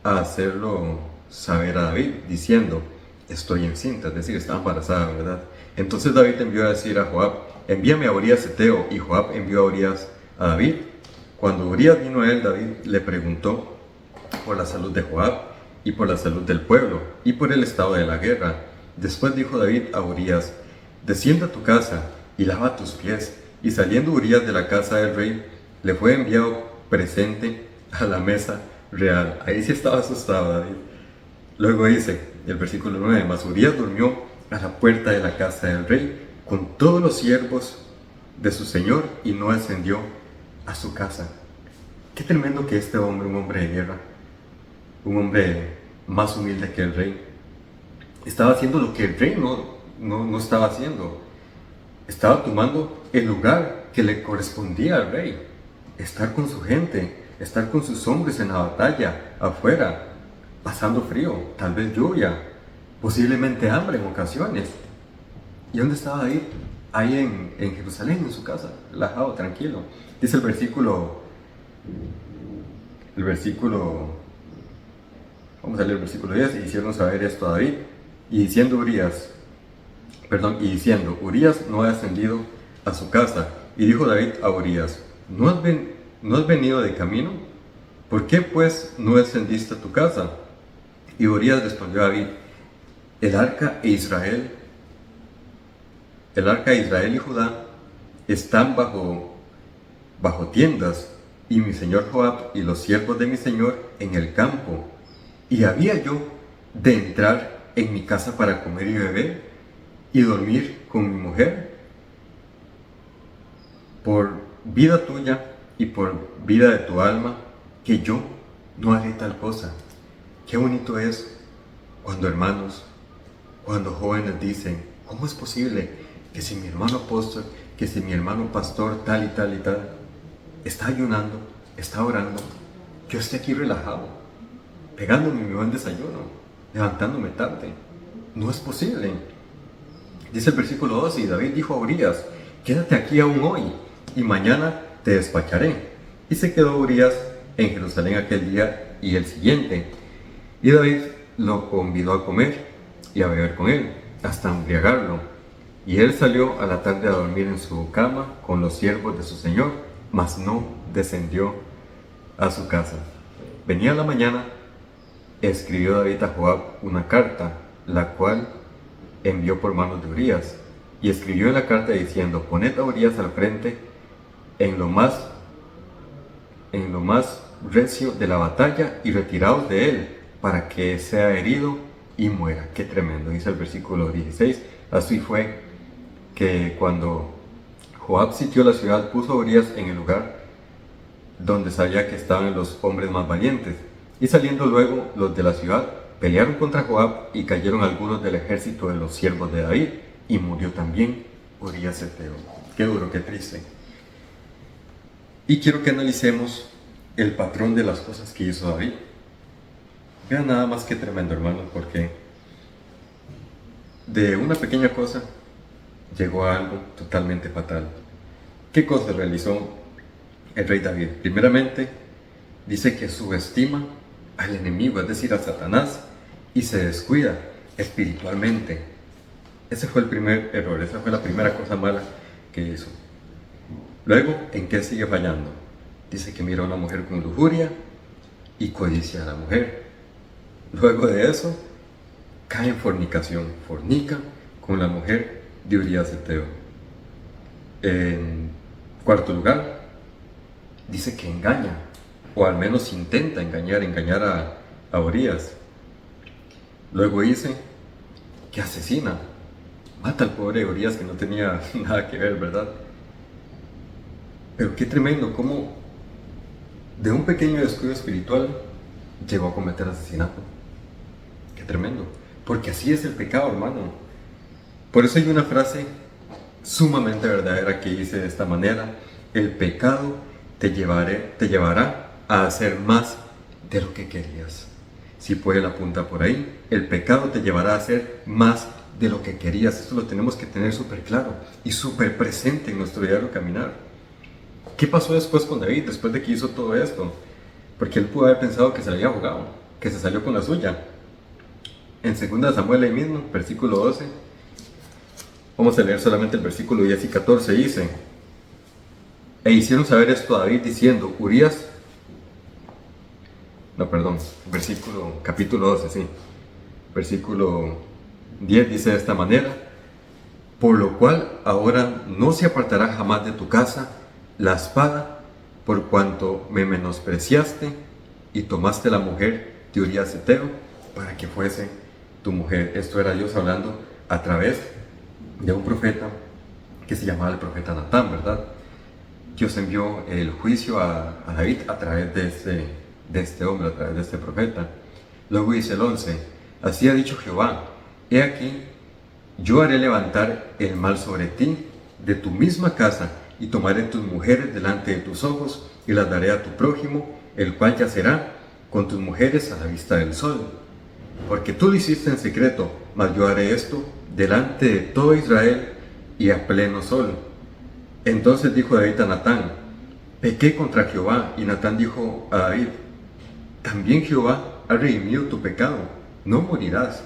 a hacerlo saber a David, diciendo, estoy encinta, es decir, está embarazada, ¿verdad? Entonces David envió a decir a Joab, envíame a Urías Heteo, y Joab envió a Urías a David. Cuando Urías vino a él, David le preguntó por la salud de Joab y por la salud del pueblo y por el estado de la guerra. Después dijo David a Urías, desciende a tu casa y lava tus pies. Y saliendo Urías de la casa del rey, le fue enviado presente a la mesa real. Ahí sí estaba asustado David. Luego dice, el versículo 9, mas Urías durmió a la puerta de la casa del rey con todos los siervos de su señor y no ascendió a su casa. Qué tremendo que este hombre, un hombre de guerra, un hombre más humilde que el rey, estaba haciendo lo que el rey no estaba haciendo. Estaba tomando el lugar que le correspondía al rey, estar con su gente, estar con sus hombres en la batalla, afuera, pasando frío, tal vez lluvia, posiblemente hambre en ocasiones. ¿Y dónde estaba David? Ahí en Jerusalén, en su casa, relajado, tranquilo. Dice el versículo, vamos a leer el versículo 10, y hicieron saber esto a David, y diciendo Urías no ha ascendido a su casa. Y dijo David a Urías, ¿no has venido de camino? ¿Por qué pues no ascendiste a tu casa? Y Urías respondió a David, el arca de Israel y Judá están bajo tiendas, y mi señor Joab y los siervos de mi señor en el campo. Y había yo de entrar en mi casa para comer y beber y dormir con mi mujer. Por vida tuya y por vida de tu alma, que yo no haré tal cosa. Qué bonito es cuando hermanos, cuando jóvenes dicen, ¿cómo es posible que si mi hermano apóstol, que si mi hermano pastor tal y tal y tal, está ayunando, está orando, yo esté aquí relajado, pegándome mi buen desayuno, levantándome tarde? No es posible. Dice el versículo 12, y David dijo a Urías, quédate aquí aún hoy, y mañana te despacharé. Y se quedó Urías en Jerusalén aquel día y el siguiente. Y David lo convidó a comer y a beber con él, hasta embriagarlo. Y él salió a la tarde a dormir en su cama con los siervos de su señor, mas no descendió a su casa. Venía la mañana, escribió David a Joab una carta, la cual envió por manos de Urías. Y escribió en la carta diciendo, poned a Urías al frente en lo más recio de la batalla y retiraos de él, para que sea herido y muera. Qué tremendo, dice el versículo 16. Así fue que cuando Joab sitió la ciudad, puso a Urías en el lugar donde sabía que estaban los hombres más valientes. Y saliendo luego los de la ciudad, pelearon contra Joab y cayeron algunos del ejército de los siervos de David, y murió también Urías Eteo. Qué duro, qué triste. Y quiero que analicemos el patrón de las cosas que hizo David. Vean nada más que tremendo, hermanos, porque de una pequeña cosa llegó a algo totalmente fatal. ¿Qué cosa realizó el rey David? Primeramente, dice que subestima al enemigo, es decir, a Satanás, y se descuida espiritualmente. Ese fue el primer error, esa fue la primera cosa mala que hizo. Luego, ¿en qué sigue fallando? Dice que mira a una mujer con lujuria y codicia a la mujer. Luego de eso, cae en fornicación, fornica con la mujer de Urías Eteo. En cuarto lugar, dice que engaña, o al menos intenta engañar a Urías. Luego dice que asesina, mata al pobre Urías que no tenía nada que ver, ¿verdad? Pero qué tremendo, cómo de un pequeño descuido espiritual llegó a cometer asesinato. Qué tremendo, porque así es el pecado, hermano. Por eso hay una frase sumamente verdadera que dice de esta manera: el pecado te llevará a hacer más de lo que querías. Si puede la punta por ahí, el pecado te llevará a hacer más de lo que querías. Esto lo tenemos que tener súper claro y súper presente en nuestro diario caminar. ¿Qué pasó después con David, después de que hizo todo esto? Porque él pudo haber pensado que se había ahogado, que se salió con la suya. En 2 Samuel ahí mismo, versículo 12, vamos a leer solamente el versículo 10 y 14, dice: e hicieron saber esto a David diciendo, capítulo 12, sí. Versículo 10 dice de esta manera: por lo cual ahora no se apartará jamás de tu casa la espada, por cuanto me menospreciaste y tomaste la mujer de Urías Eteo para que fuese tu mujer. Esto era Dios hablando a través de un profeta que se llamaba el profeta Natán, ¿verdad? Dios envió el juicio a David a través de este hombre, a través de este profeta. Luego dice el 11: así ha dicho Jehová, he aquí, yo haré levantar el mal sobre ti de tu misma casa, y tomaré tus mujeres delante de tus ojos, y las daré a tu prójimo, el cual yacerá con tus mujeres a la vista del sol. Porque tú lo hiciste en secreto, mas yo haré esto delante de todo Israel y a pleno sol. Entonces dijo David a Natán: pequé contra Jehová. Y Natán dijo a David: también Jehová ha redimido tu pecado, no morirás.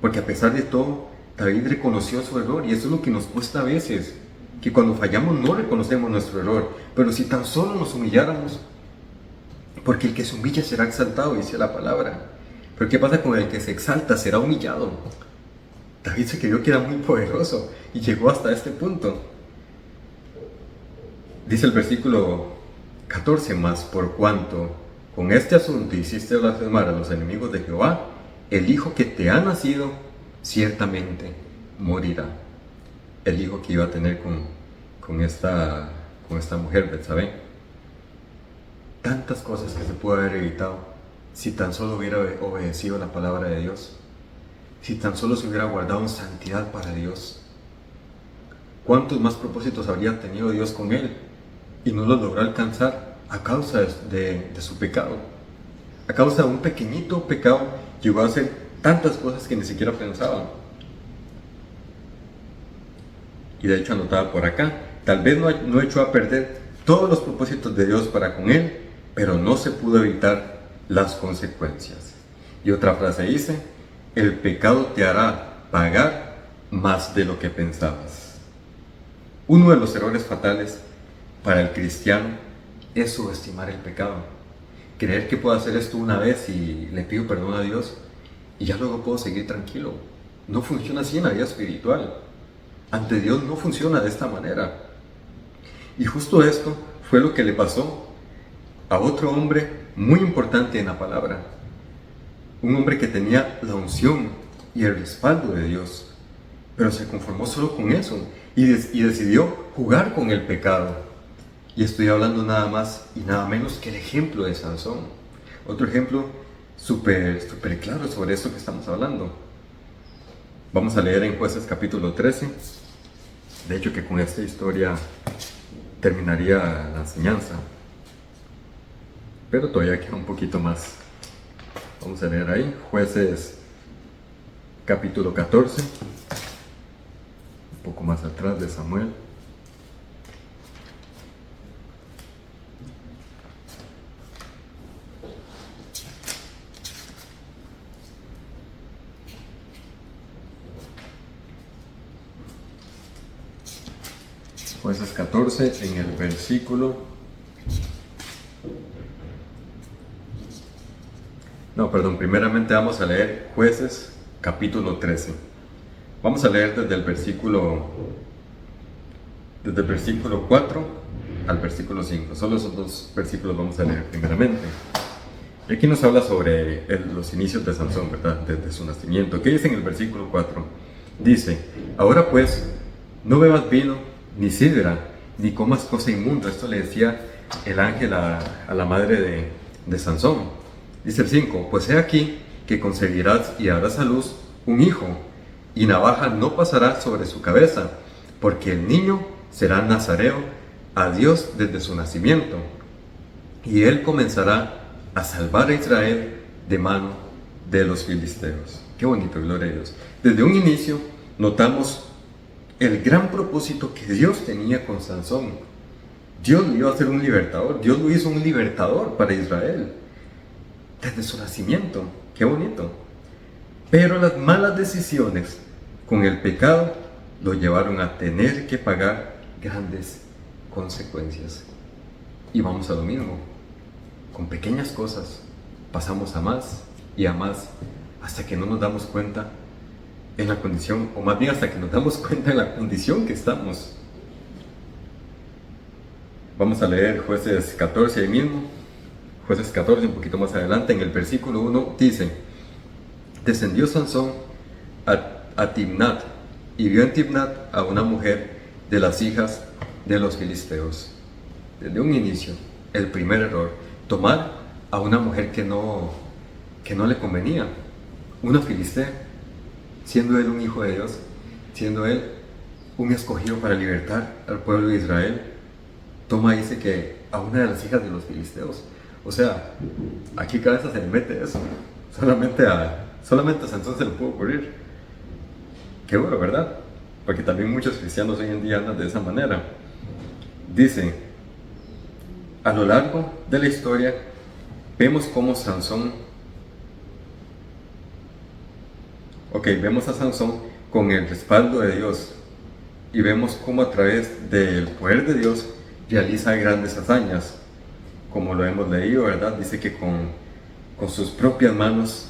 Porque a pesar de todo, David reconoció su error, y eso es lo que nos cuesta a veces, que cuando fallamos no reconocemos nuestro error. Pero si tan solo nos humilláramos, porque el que se humilla será exaltado, dice la palabra. Pero ¿qué pasa con el que se exalta? Será humillado. David se creyó que era muy poderoso y llegó hasta este punto. Dice el versículo 14: mas por cuanto con este asunto hiciste blasfemar a los enemigos de Jehová, el hijo que te ha nacido ciertamente morirá. El hijo que iba a tener con esta mujer, Betsabé. Tantas cosas que se pudo haber evitado si tan solo hubiera obedecido la palabra de Dios, si tan solo se hubiera guardado en santidad para Dios. ¿Cuántos más propósitos habría tenido Dios con él y no los logró alcanzar a causa de su pecado? A causa de un pequeñito pecado llegó a hacer tantas cosas que ni siquiera pensaba. Y de hecho anotaba por acá: tal vez no echó a perder todos los propósitos de Dios para con él, pero no se pudo evitar las consecuencias. Y otra frase dice: el pecado te hará pagar más de lo que pensabas. Uno de los errores fatales para el cristiano es subestimar el pecado. Creer que puedo hacer esto una vez y le pido perdón a Dios y ya luego puedo seguir tranquilo. No funciona así en la vida espiritual. Ante Dios no funciona de esta manera. Y justo esto fue lo que le pasó a otro hombre muy importante en la palabra. Un hombre que tenía la unción y el respaldo de Dios, pero se conformó solo con eso y decidió jugar con el pecado. Y estoy hablando nada más y nada menos que el ejemplo de Sansón. Otro ejemplo súper claro sobre esto que estamos hablando. Vamos a leer en Jueces capítulo 13. De hecho que con esta historia terminaría la enseñanza, pero todavía queda un poquito más. Vamos a leer ahí, Jueces capítulo 14, un poco más atrás de Samuel. Jueces 14 en el versículo... No, perdón, primeramente vamos a leer Jueces capítulo 13. Vamos a leer desde el versículo 4 al versículo 5. Solo esos dos versículos vamos a leer primeramente. Y aquí nos habla sobre los inicios de Sansón, ¿verdad? Desde su nacimiento. ¿Qué dice en el versículo 4? Dice: ahora pues, no bebas vino, ni sidra, ni comas cosa inmunda. Esto le decía el ángel a la madre de Sansón. Dice el 5: pues he aquí que concebirás y harás a luz un hijo, y navaja no pasará sobre su cabeza, porque el niño será nazareo a Dios desde su nacimiento, y él comenzará a salvar a Israel de mano de los filisteos. Qué bonito, gloria a Dios. Desde un inicio notamos el gran propósito que Dios tenía con Sansón. Dios lo iba a hacer un libertador. Dios lo hizo un libertador para Israel desde su nacimiento. Qué bonito. Pero las malas decisiones con el pecado lo llevaron a tener que pagar grandes consecuencias. Y vamos a lo mismo. Con pequeñas cosas pasamos a más y a más, hasta que no nos damos cuenta en la condición, o más bien hasta que nos damos cuenta en la condición que estamos. Vamos a leer Jueces 14 ahí mismo. Jueces 14, un poquito más adelante, en el versículo 1 dice: descendió Sansón a Timnat, y vio en Timnat a una mujer de las hijas de los filisteos. Desde un inicio, el primer error: tomar a una mujer que no le convenía, una filistea, siendo él un hijo de Dios, siendo él un escogido para libertar al pueblo de Israel. Toma, dice que a una de las hijas de los filisteos. O sea, aquí cabeza se le mete eso. Solamente a Sansón se le pudo ocurrir. Qué bueno, ¿verdad? Porque también muchos cristianos hoy en día andan de esa manera. Dice: a lo largo de la historia vemos cómo vemos a Sansón con el respaldo de Dios, y vemos cómo a través del poder de Dios realiza grandes hazañas, como lo hemos leído, ¿verdad? Dice que con sus propias manos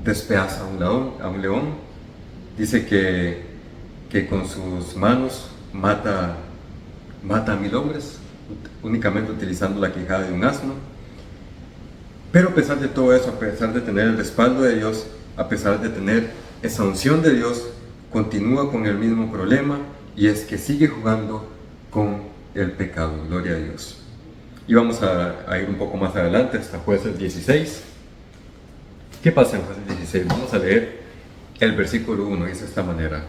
despedaza a un león. Dice que con sus manos mata a 1000 hombres, únicamente utilizando la quijada de un asno. Pero a pesar de todo eso, a pesar de tener el respaldo de Dios, a pesar de tener esa unción de Dios, continúa con el mismo problema, y es que sigue jugando con el pecado. Gloria a Dios. Y vamos a ir un poco más adelante hasta Jueces 16. ¿Qué pasa en Jueces 16? Vamos a leer el versículo 1, dice de esta manera: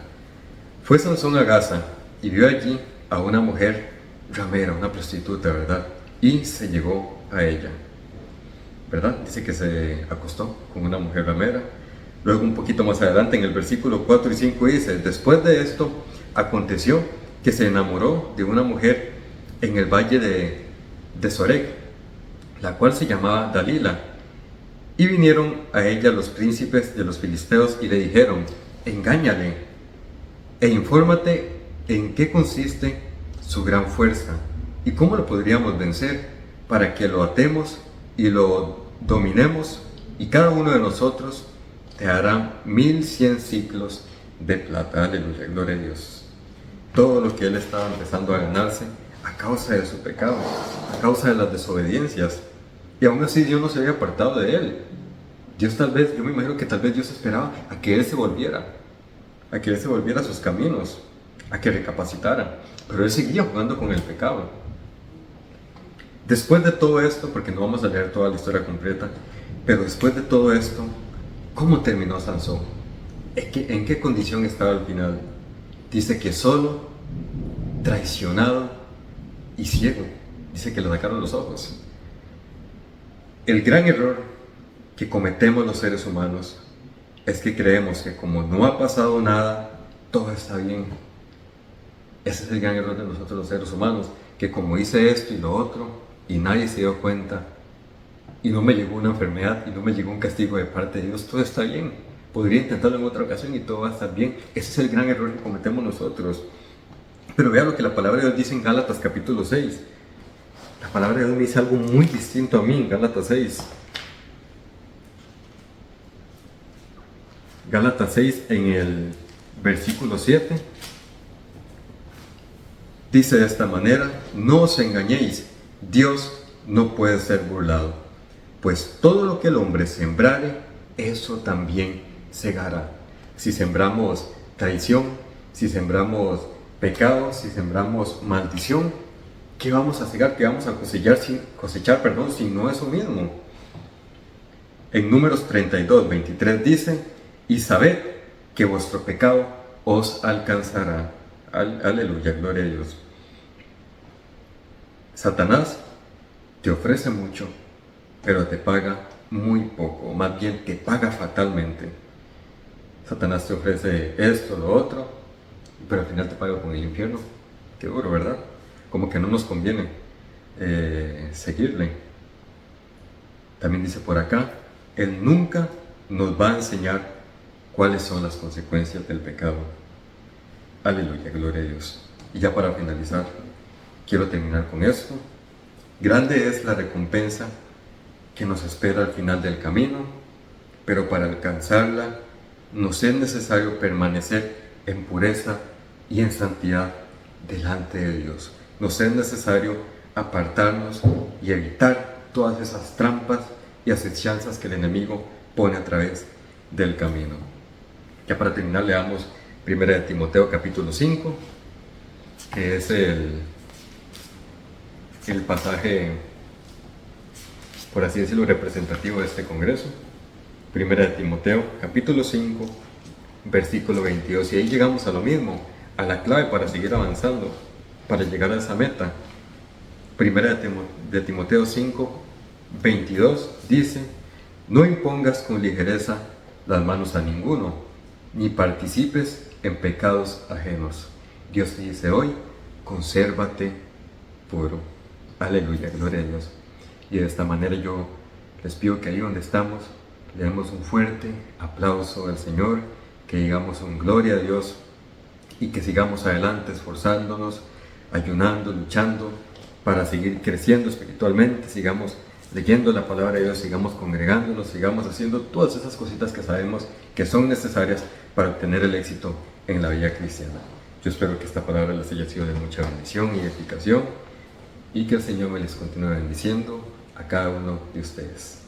fue Sansón a Gaza y vio allí a una mujer ramera, una prostituta, ¿verdad? Y se llegó a ella, ¿verdad? Dice que se acostó con una mujer ramera. Luego, un poquito más adelante, en el versículo 4 y 5 dice: después de esto, aconteció que se enamoró de una mujer en el valle de Sorek, la cual se llamaba Dalila. Y vinieron a ella los príncipes de los filisteos y le dijeron: engáñale e infórmate en qué consiste su gran fuerza y cómo lo podríamos vencer, para que lo atemos y lo dominemos, y cada uno de nosotros te hará 1100 ciclos de plata. Aleluya, gloria a Dios. Todo lo que él estaba empezando a ganarse a causa de su pecado, a causa de las desobediencias, y aún así Dios no se había apartado de él. Yo me imagino que tal vez Dios esperaba a que él se volviera a sus caminos, a que recapacitara, pero él seguía jugando con el pecado. Después de todo esto, porque no vamos a leer toda la historia completa, Pero después de todo esto, ¿cómo terminó Sansón? ¿En qué condición estaba al final? Dice que solo, traicionado y ciego. Dice que le sacaron los ojos. El gran error que cometemos los seres humanos es que creemos que como no ha pasado nada, todo está bien. Ese es el gran error de nosotros los seres humanos, que como hice esto y lo otro y nadie se dio cuenta y no me llegó una enfermedad y no me llegó un castigo de parte de Dios, todo está bien. Podría intentarlo en otra ocasión y todo va a estar bien. Ese es el gran error que cometemos nosotros. Pero vea lo que la palabra de Dios dice en Gálatas capítulo 6. La palabra de Dios me dice algo muy distinto a mí en Gálatas 6. Gálatas 6 en el versículo 7 dice de esta manera: no os engañéis, Dios no puede ser burlado, pues todo lo que el hombre sembrare, eso también segará. Si sembramos traición, si sembramos pecado, si sembramos maldición, ¿qué vamos a segar? ¿Qué vamos a cosechar, si no eso mismo? En Números 32, 23 dice: y sabed que vuestro pecado os alcanzará. Aleluya, gloria a Dios. Satanás te ofrece mucho, pero te paga muy poco, más bien te paga fatalmente. Satanás te ofrece esto, lo otro, pero al final te paga con el infierno. Qué duro, ¿verdad? Como que no nos conviene seguirle. También dice por acá: Él nunca nos va a enseñar cuáles son las consecuencias del pecado. Aleluya, gloria a Dios. Y ya para finalizar, quiero terminar con esto. Grande es la recompensa que nos espera al final del camino, pero para alcanzarla nos es necesario permanecer en pureza y en santidad delante de Dios. Nos es necesario apartarnos y evitar todas esas trampas y acechanzas que el enemigo pone a través del camino. Ya para terminar, leamos 1 de Timoteo capítulo 5, que es el pasaje, por así decirlo, representativo de este congreso. 1 de Timoteo capítulo 5, versículo 22. Y ahí llegamos a lo mismo, a la clave para seguir avanzando, para llegar a esa meta. 1 de Timoteo 5, 22 dice: no impongas con ligereza las manos a ninguno, ni participes en pecados ajenos. Dios te dice hoy: consérvate puro. Aleluya, gloria a Dios. Y de esta manera yo les pido que ahí donde estamos le demos un fuerte aplauso al Señor, que digamos un gloria a Dios y que sigamos adelante esforzándonos, ayunando, luchando para seguir creciendo espiritualmente, sigamos leyendo la palabra de Dios, sigamos congregándonos, sigamos haciendo todas esas cositas que sabemos que son necesarias para obtener el éxito en la vida cristiana. Yo espero que esta palabra les haya sido de mucha bendición y edificación, y que el Señor me les continúe bendiciendo a cada uno de ustedes.